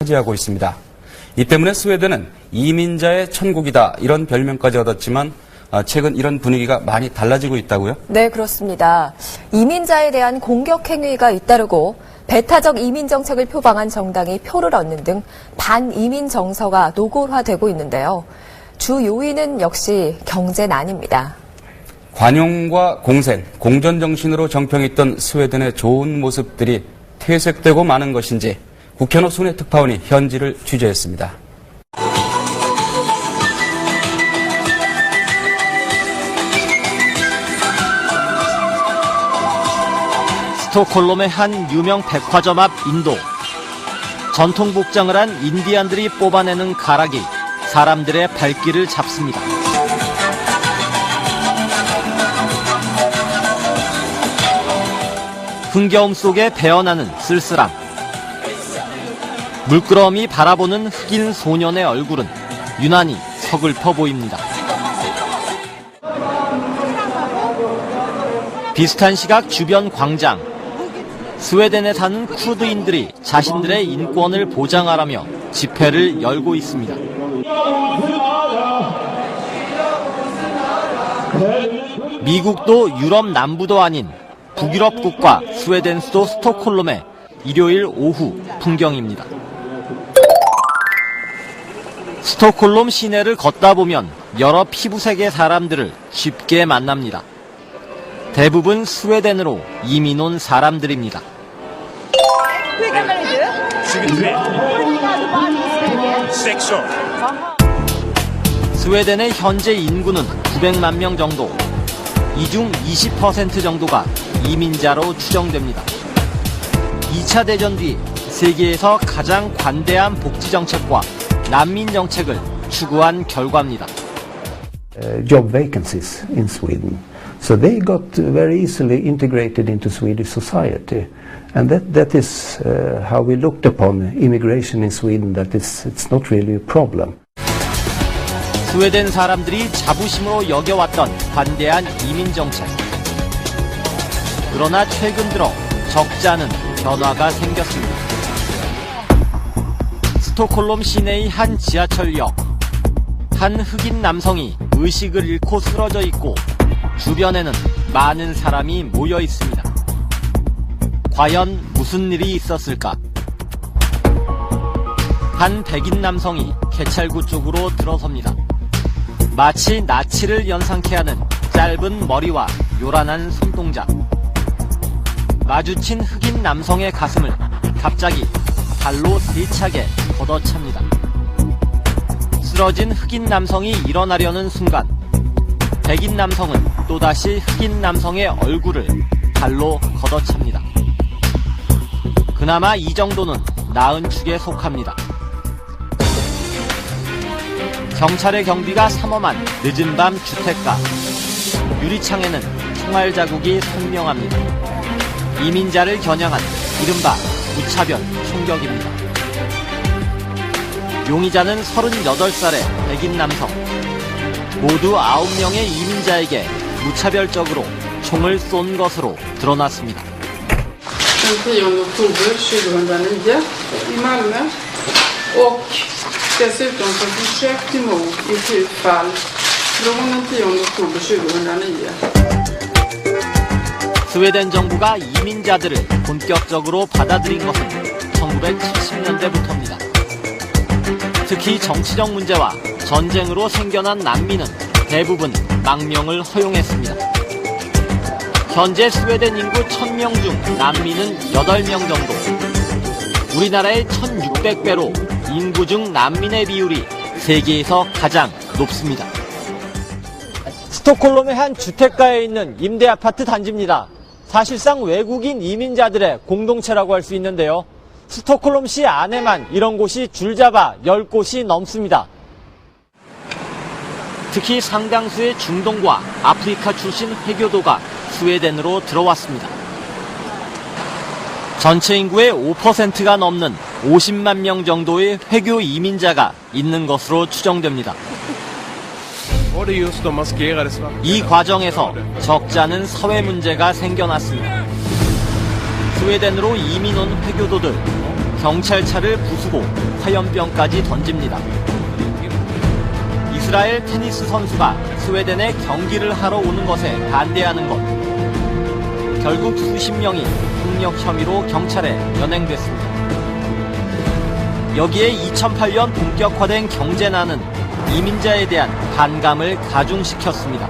차지하고 있습니다. 이 때문에 스웨덴은 이민자의 천국이다 이런 별명까지 얻었지만 최근 이런 분위기가 많이 달라지고 있다고요? 네, 그렇습니다. 이민자에 대한 공격 행위가 잇따르고 배타적 이민 정책을 표방한 정당이 표를 얻는 등 반이민 정서가 노골화되고 있는데요. 주 요인은 역시 경제난입니다. 관용과 공생, 공전정신으로 정평했던 스웨덴의 좋은 모습들이 퇴색되고 마는 것인지 국현호 순회 특파원이 현지를 취재했습니다. 스톡홀름의 한 유명 백화점 앞 인도. 전통 복장을 한 인디안들이 뽑아내는 가락이 사람들의 발길을 잡습니다. 흥겨움 속에 배어나는 쓸쓸함. 물끄러미 바라보는 흑인 소년의 얼굴은 유난히 서글퍼 보입니다. 비슷한 시각 주변 광장. 스웨덴에 사는 쿠르드인들이 자신들의 인권을 보장하라며 집회를 열고 있습니다. 미국도 유럽 남부도 아닌 북유럽 국가 스웨덴 수도 스톡홀름의 일요일 오후 풍경입니다. 스톡홀름 시내를 걷다 보면 여러 피부색의 사람들을 쉽게 만납니다. 대부분 스웨덴으로 이민 온 사람들입니다. 스웨덴의 현재 인구는 900만 명 정도. 이 중 20% 정도가 이민자로 추정됩니다. 2차 대전 뒤 세계에서 가장 관대한 복지 정책과 난민 정책을 추구한 결과입니다. Job vacancies in Sweden. So they got very easily integrated into Swedish society. And that is how we looked upon immigration in Sweden, that it's not really a problem. 스웨덴 사람들이 자부심으로 여겨왔던 관대한 이민 정책. 그러나 최근 들어 적지 않은 변화가 생겼습니다. 스톡홀름 시내의 한 지하철역. 한 흑인 남성이 의식을 잃고 쓰러져 있고 주변에는 많은 사람이 모여 있습니다. 과연 무슨 일이 있었을까? 한 백인 남성이 개찰구 쪽으로 들어섭니다. 마치 나치를 연상케 하는 짧은 머리와 요란한 손동작. 마주친 흑인 남성의 가슴을 갑자기 발로 세차게 걷어찹니다. 쓰러진 흑인 남성이 일어나려는 순간 백인 남성은 또다시 흑인 남성의 얼굴을 발로 걷어찹니다. 그나마 이 정도는 나은 축에 속합니다. 경찰의 경비가 삼엄한 늦은 밤 주택가. 유리창에는 총알 자국이 선명합니다. 이민자를 겨냥한 이른바 무차별 총격입니다. 용의자는 38살의 백인 남성. 모두 9명의 이민자에게 무차별적으로 총을 쏜 것으로 드러났습니다. Den 10 oktober 2009 i Malmö och dessutom för försök till mord i 7 fall från den 10 oktober 2009. 스웨덴 정부가 이민자들을 본격적으로 받아들인 것은 1970년대부터입니다. 특히 정치적 문제와 전쟁으로 생겨난 난민은 대부분 망명을 허용했습니다. 현재 스웨덴 인구 1000명 중 난민은 8명 정도. 우리나라의 1600배로 인구 중 난민의 비율이 세계에서 가장 높습니다. 스톡홀름의 한 주택가에 있는 임대 아파트 단지입니다. 사실상 외국인 이민자들의 공동체라고 할 수 있는데요. 스톡홀름시 안에만 이런 곳이 줄잡아 10곳이 넘습니다. 특히 상당수의 중동과 아프리카 출신 회교도가 스웨덴으로 들어왔습니다. 전체 인구의 5%가 넘는 50만 명 정도의 회교 이민자가 있는 것으로 추정됩니다. 이 과정에서 적지 않은 사회 문제가 생겨났습니다. 스웨덴으로 이민 온 회교도들, 경찰차를 부수고 화염병까지 던집니다. 이스라엘 테니스 선수가 스웨덴에 경기를 하러 오는 것에 반대하는 것. 결국 수십 명이 폭력 혐의로 경찰에 연행됐습니다. 여기에 2008년 본격화된 경제난은 이민자에 대한 반감을 가중시켰습니다.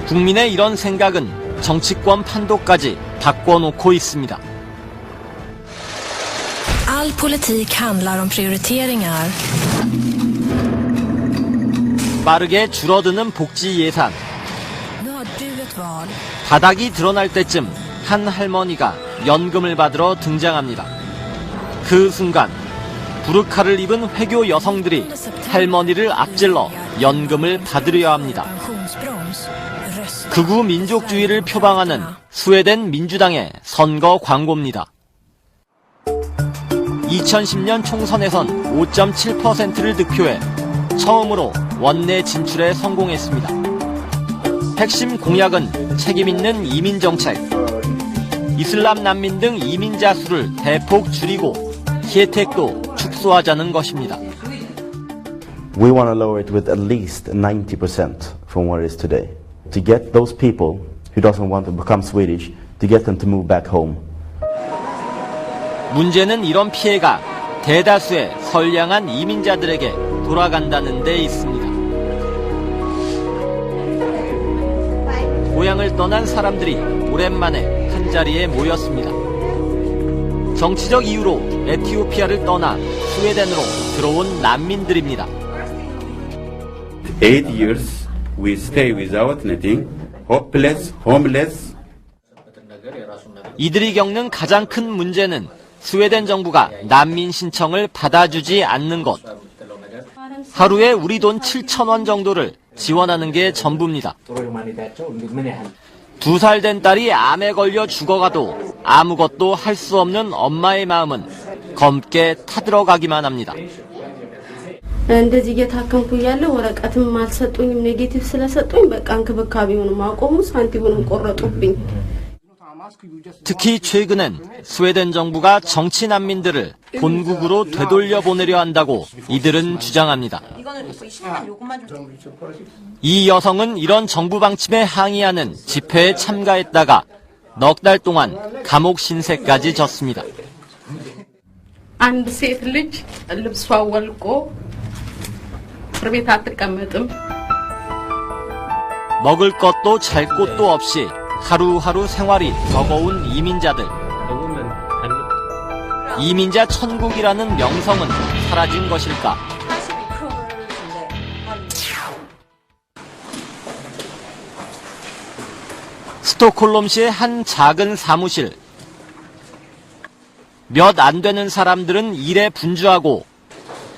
국민의 이런 생각은 정치권 판도까지 바꿔놓고 있습니다. All politik handlar om prioriteringar. 빠르게 줄어드는 복지 예산. Nu har du ett val. 바닥이 드러날 때쯤 한 할머니가 연금을 받으러 등장합니다. 그 순간 부르카를 입은 회교 여성들이 할머니를 앞질러 연금을 받으려 합니다. Pensionsbroms. 극우 민족주의를 표방하는 스웨덴 민주당의 선거 광고입니다. 2010년 총선에선 5.7%를 득표해 처음으로 원내 진출에 성공했습니다. 핵심 공약은 책임있는 이민정책, 이슬람 난민 등 이민자 수를 대폭 줄이고 혜택도 축소하자는 것입니다. We want to lower it with at least 90% from what it is today. To get those people who doesn't want to become Swedish, to get them to move back home. 문제는 이런 피해가 대다수의 선량한 이민자들에게 돌아간다는 데 있습니다. 고향을 떠난 사람들이 오랜만에 한자리에 모였습니다. 정치적 이유로 에티오피아를 떠나 스웨덴으로 들어온 난민들입니다. 8 years we stay without anything, hopeless, homeless. 이들이 겪는 가장 큰 문제는 스웨덴 정부가 난민 신청을 받아주지 않는 것. 하루에 우리 돈 7,000원 정도를 지원하는 게 전부입니다. 2살 된 딸이 암에 걸려 죽어가도 아무것도 할 수 없는 엄마의 마음은 검게 타들어가기만 합니다. እንደዚህ እየታከምኩ እያለ ወረቀትም አልሰጡኝም ኔጌቲቭ ስለሰጡኝ በቃ እንክብካቤውንም አቆሙ ሳንቲሙንም ቆረጡብኝ. 특히 최근엔 스웨덴 정부가 정치 난민들을 본국으로 되돌려 보내려 한다고 이들은 주장합니다. 이 여성은 이런 정부 방침에 항의하는 집회에 참가했다가 넉 달 동안 감옥 신세까지 졌습니다. አንድ ሴት ልጅ ልብሷ ወልቆ እስር ቤት አትቀመጥም. 먹을 것도 잘 곳도 없이 하루하루 생활이 버거운 이민자들. 이민자 천국이라는 명성은 사라진 것일까? 스톡홀름시의 한 작은 사무실. 몇 안 되는 사람들은 일에 분주하고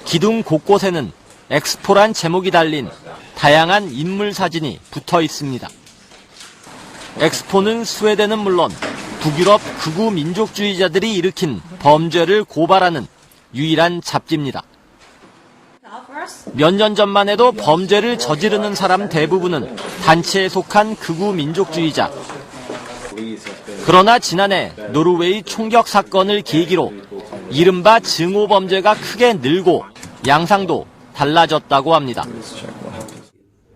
기둥 곳곳에는 엑스포란 제목이 달린 다양한 인물 사진이 붙어 있습니다. 엑스포는 스웨덴은 물론 북유럽 극우 민족주의자들이 일으킨 범죄를 고발하는 유일한 잡지입니다. 몇 년 전만 해도 범죄를 저지르는 사람 대부분은 단체에 속한 극우 민족주의자. 그러나 지난해 노르웨이 총격 사건을 계기로 이른바 증오 범죄가 크게 늘고 양상도 달라졌다고 합니다.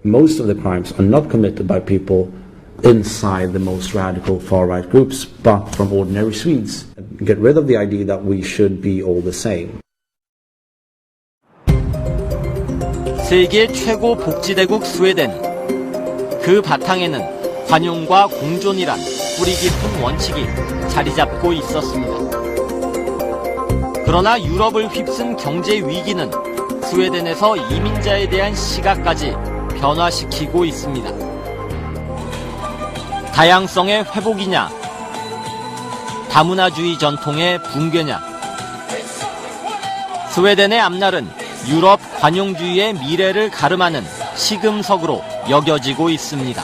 Most of the crimes are not committed by people inside the most radical far-right groups, but from ordinary Swedes. Get rid of the idea that we should be all the same. 세계 최고 복지대국 스웨덴. 그 바탕에는 관용과 공존이란 뿌리 깊은 원칙이 자리 잡고 있었습니다. 그러나 유럽을 휩쓴 경제 위기는 스웨덴에서 이민자에 대한 시각까지 변화시키고 있습니다. 다양성의 회복이냐, 다문화주의 전통의 붕괴냐. 스웨덴의 앞날은 유럽 관용주의의 미래를 가름하는 시금석으로 여겨지고 있습니다.